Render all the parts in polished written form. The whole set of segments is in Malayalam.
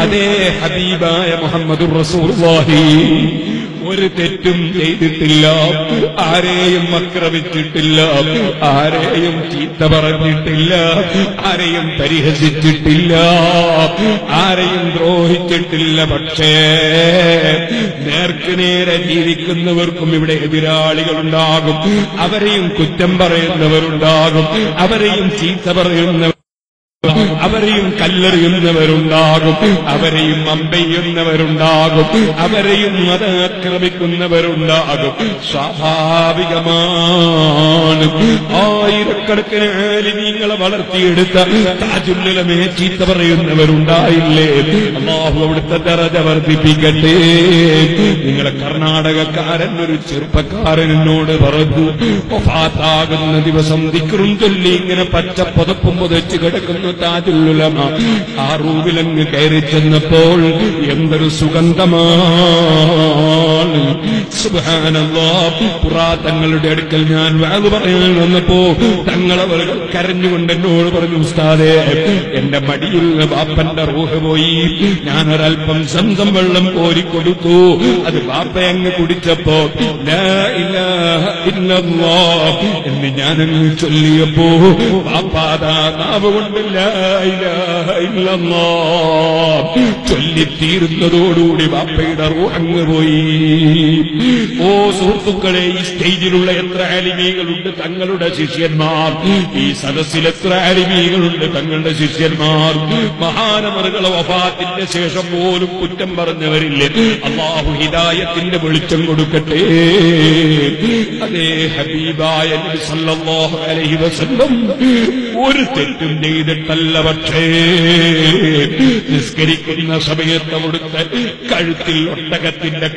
അതേ ഹബീബായ മുഹമ്മദുർ റസൂലുള്ളാഹി ഒരു തെറ്റും ചെയ്തിട്ടില്ല, ആരെയും ആക്രമിച്ചിട്ടില്ല, ആരെയും ചീത്ത പറഞ്ഞിട്ടില്ല, ആരെയും പരിഹസിച്ചിട്ടില്ല, ആരെയും ദ്രോഹിച്ചിട്ടില്ല. പക്ഷേ നേർക്കുനേരെ ജീവിക്കുന്നവർക്കും ഇവിടെ എതിരാളികളുണ്ടാകും, അവരെയും കുറ്റം പറയുന്നവരുണ്ടാകും, അവരെയും ചീത്ത പറയുന്നവർ, അവരെയും കല്ലെറിയുന്നവരുണ്ടാകും, അവരെയും അമ്പെയ്യുന്നവരുണ്ടാകും, അവരെയും ആക്രമിക്കുന്നവരുണ്ടാകും. സ്വാഭാവികമാണ്. ആയിരക്കണക്കിന് ആലിമീങ്ങളെ വളർത്തിയെടുത്ത താജുൽ ഉലമയെ ചീത്ത പറയുന്നവരുണ്ടായില്ലേ? അല്ലാഹു അവിടുത്തെ ദറജ വർദ്ധിപ്പിക്കട്ടെ. നിങ്ങളെ കർണാടകക്കാരൻ ഒരു ചെറുപ്പക്കാരൻ എന്നോട് പറഞ്ഞു, വഫാത്താകുന്ന ദിവസം ദിക്റും ചൊല്ലി ഇങ്ങനെ പച്ച പുതപ്പും പുതച്ച് കിടക്കുന്നു താജുൽ ഉലമ. ആ റൂമിലങ്ങ് കയറി ചെന്നപ്പോൾ എന്തൊരു സുഗന്ധമാണ്! സുബ്ഹാനല്ലാഹ്. തങ്ങളുടെ അടുക്കൽ ഞാൻ വഅദ് പറയാൻ വന്നപ്പോ തങ്ങളവർ കരഞ്ഞുകൊണ്ട് എന്നോട് പറഞ്ഞു, ഉസ്താദേ, എന്റെ മടിയിൽ ബാപ്പന്റെ റൂഹ് പോയി, ഞാനൊരൽപ്പം സംസം വെള്ളം കോരിക്കൊടുത്തു, അത് ബാപ്പ അങ്ങ് കുടിച്ചപ്പോ ലാ ഇലാഹ ഇല്ലല്ലാഹ് എന്ന് ഞാനങ്ങ് ചൊല്ലിയപ്പോ ബാപ്പാതാ നാവ് കൊണ്ടില്ല ചൊല്ലിത്തീരുന്നതോടുകൂടി ബാപ്പയുടെ റൂഹ് അങ്ങ് പോയി. ഓ സുഹൃത്തുക്കളെ, ഈ സ്റ്റേജിലുള്ള എത്ര ആലിമീകളുണ്ട് തങ്ങളുടെ ശിഷ്യന്മാർ, ഈ സദസ്സിൽ എത്ര ആലിമീകളുണ്ട് തങ്ങളുടെ ശിഷ്യന്മാർ. മഹാനവറുകളെ വഫാത്തിന്റെ ശേഷം പോലും കുറ്റം പറഞ്ഞവരില്ലേ? അല്ലാഹു ഹിദായത്തിന്റെ വെളിച്ചം കൊടുക്കട്ടെ. അതേ ഹബീബായ നബി സല്ലല്ലാഹു അലൈഹി വസല്ലം ഒരു തെറ്റും ചെയ്തിട്ടല്ല, പക്ഷേ നിസ്കരിക്കുന്ന സമയത്ത് അവിടുത്തെ കഴുത്തിൽ ഒട്ടകത്തിന്റെ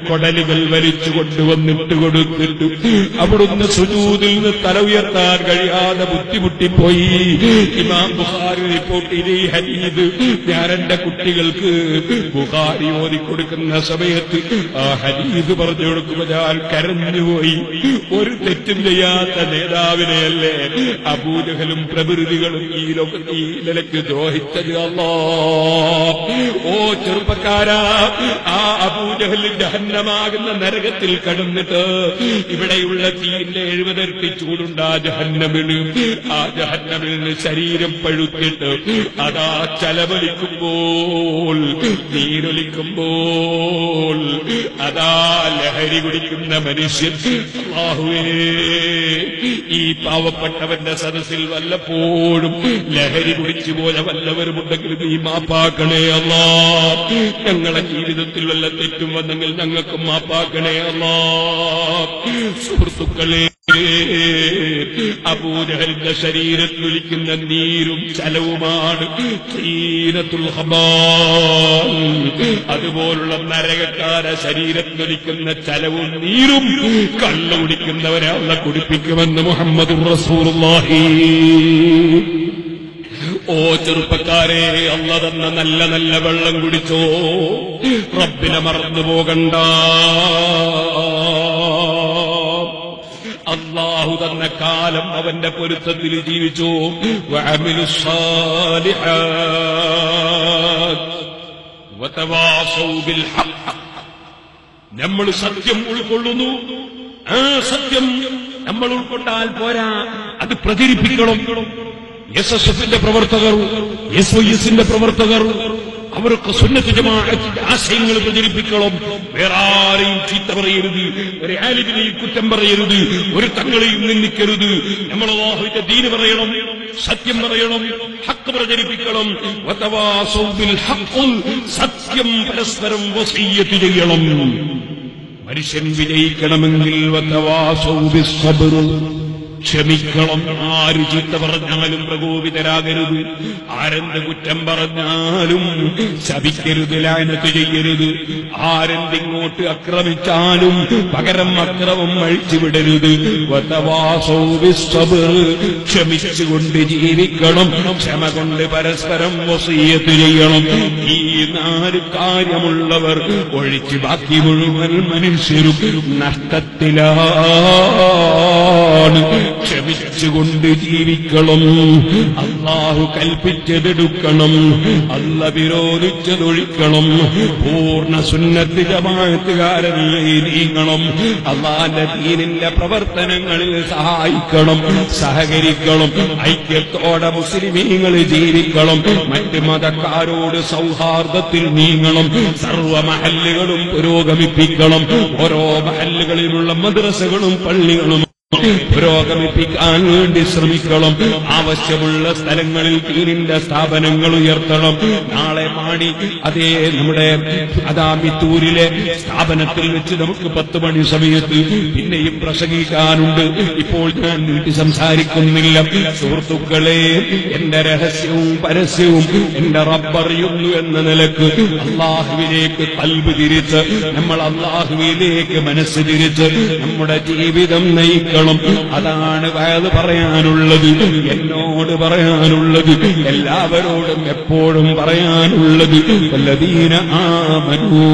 കൊടലുകൾ വലിച്ചു കൊണ്ടുവന്നിട്ട് കൊടുത്തിട്ട് അവിടുന്ന് സുജൂദിൽ നിന്ന് തല ഉയർത്താൻ കഴിയാതെ ബുദ്ധിമുട്ടിപ്പോയി. ഇമാം ബുഖാരി റിപ്പോർട്ട് ചെയ്ത ഈ ഹദീസ് ഞാൻ എന്റെ കുട്ടികൾക്ക് ബുഖാരി ഓതിക്കൊടുക്കുന്ന സമയത്ത് ആ ഹദീസ് പറഞ്ഞു കൊടുക്കുമ്പോൾ ഞാൻ കരഞ്ഞുപോയി. ഒരു തെറ്റും ചെയ്യാത്ത നേതാവിനെയല്ലേ അബൂജഹലും പ്രഭൃതികളും ഈ നിലയ്ക്ക് ദ്രോഹിച്ചത്. അല്ലാഹ്, ഓ ചെറുപ്പക്കാരാ, ആ അബൂജഹൽ ജഹന്നമാകുന്ന നരകത്തിൽ കടന്നിട്ട് ഇവിടെയുള്ള തീന്റെ 70 ഇരട്ടി ചൂടുണ്ട് ആ ജഹന്നമിന്. ആ ജഹന്നമിന് ശരീരം പഴുത്തിട്ട് അതാ ചലമൊലിക്കുമ്പോൾ, നീരൊലിക്കുമ്പോൾ അതാ ലഹരി കുടിക്കുന്ന മനുഷ്യൻ. അല്ലാഹുവേ, ഈ പാവപ്പെട്ടവന്റെ സദസ്സിൽ വല്ലപ്പോഴും ലഹരി കുടിച്ചു പോലെ വല്ലവരുമുണ്ടെങ്കിൽ നീ മാപ്പാക്കണേ അല്ലാഹ്. ഞങ്ങളെ ജീവിതത്തിൽ വല്ല തെറ്റും വന്നെങ്കിൽ ഞങ്ങൾക്ക് മാപ്പാക്കണേ അല്ലാഹ്. സുഹൃത്തുക്കളെ, അബൂജഹലിന്റെ ശരീരത്തിലൊലിക്കുന്ന നീരും ചലവുമാണ് തീനത്തുൽ ഹബാൽ. അതുപോലുള്ള നരകക്കാര ശരീരത്തിലൊലിക്കുന്ന ചലവും നീരും കള്ളു കുടിക്കുന്നവരെ അല്ലാഹ് കുടിപ്പിക്കുമെന്ന് മുഹമ്മദുർ റസൂലുള്ളാഹി. ഓ ചെറുപ്പക്കാരെ, അല്ലാഹ് തന്ന നല്ല നല്ല വെള്ളം കുടിച്ചോ, റബ്ബിനെ മറന്നു പോകണ്ട. അല്ലാഹു തന്ന കാലം അവന്റെ പൊരുത്തത്തിൽ ജീവിച്ചു. വഅമിലുസ് സാലിഹാത്ത് വതവാസൗ ബിൽ ഹഖ്. നമ്മൾ സത്യം ഉൾക്കൊള്ളുന്നു, ആ സത്യം നമ്മൾ ഉൾക്കൊണ്ടാൽ പോരാ, അത് പ്രചരിപ്പിക്കണം. SSFന്റെ പ്രവർത്തകർ, SYSന്റെ പ്രവർത്തകർ, അവർക്ക് സുന്നത്ത് ജമാഅത്തിന്റെ ആശയങ്ങൾ പ്രചരിപ്പിക്കണം. വേറെ ആരെയും ചീത്ത പറയരുത്, ഒരു ആലിമിനെയും കുറ്റം പറയരുത്, ഒരു തങ്ങളെയും നിന്ദിക്കരുത്. നമ്മൾ അല്ലാഹുവിന്റെ ദീന് പറയണം, സത്യം പറയണം, ഹഖ് പ്രചരിപ്പിക്കണം. വതവാസൗ ബിൽ ഹഖ്, സത്യം പരസ്പരം വസിയ്യത്ത് ചെയ്യണം. മനുഷ്യൻ വിജയിക്കണമെങ്കിൽ വതവാസൗ ബിസ് സബ്ർ, ക്ഷമിക്കണം. ആര് ചീത്ത പറഞ്ഞാലും പ്രകോപിതരാകരുത്, ആരെന്ത് കുറ്റം പറഞ്ഞാലും ശപിക്കരുത്, ലാനത്ത് ചെയ്യരുത്. ആരെന്തിങ്ങോട്ട് ആക്രമിച്ചാലും പകരം അക്രമം അഴിച്ചുവിടരുത്. വതവാസൗ ബിസ് സബ്ർ, ക്ഷമിച്ചുകൊണ്ട് ജീവിക്കണം, ക്ഷമ കൊണ്ട് പരസ്പരം വസിയ്യത്ത് ചെയ്യണം. ഈ 4 കാര്യമുള്ളവർ ഒഴിച്ച് ബാക്കി മുഴുവൻ മനുഷ്യരും നഷ്ടത്തിലാണ്. ക്ഷമിച്ചുകൊണ്ട് ജീവിക്കണം. അല്ലാഹു കൽപ്പിച്ചതെടുക്കണം, അല്ല വിരോധിച്ചതൊഴിക്കണം. പൂർണ്ണ സുന്നത്ത് ജമാഅത്തുകാരനായി നീങ്ങണം. അല്ലാഹുവിന്റെ ദീനിന്റെ പ്രവർത്തനങ്ങളിൽ സഹായിക്കണം, സഹകരിക്കണം. ഐക്യത്തോടെ മുസ്ലിമീങ്ങൾ ജീവിക്കണം. മറ്റ് മതക്കാരോട് സൗഹാർദ്ദത്തിൽ നീങ്ങണം. സർവ മഹല്ലുകളും പുരോഗമിപ്പിക്കണം. ഓരോ മഹല്ലുകളിലുള്ള മദ്രസകളും പള്ളികളും പുരോഗമിപ്പിക്കാൻ വേണ്ടി ശ്രമിക്കണം. ആവശ്യമുള്ള സ്ഥലങ്ങളിൽ ദീനിന്റെ സ്ഥാപനങ്ങൾ ഉയർത്തണം. നാളെ മാണി അതേ നമ്മുടെ മിത്തൂരിലെ സ്ഥാപനത്തിൽ വെച്ച് നമുക്ക് 10 മണി സമയത്ത് പിന്നെയും പ്രസംഗിക്കാനുണ്ട്. ഇപ്പോൾ ഞാൻ നീട്ടി സംസാരിക്കുന്നില്ല. സുഹൃത്തുക്കളെ, എന്റെ രഹസ്യവും പരസ്യവും എന്റെ റബ്ബറിയുന്നു എന്ന നിലക്ക് അള്ളാഹുവിലേക്ക് ഖൽബ് തിരിച്ച്, നമ്മൾ അള്ളാഹുവിലേക്ക് മനസ്സ് തിരിച്ച് നമ്മുടെ ജീവിതം നയിക്കണം. അതാണ് വയത് പറയാനുള്ളത്, എന്നോട് പറയാനുള്ളത്, എല്ലാവരോടും എപ്പോഴും പറയാനുള്ളത്. വല്ലദീന ആമനൂ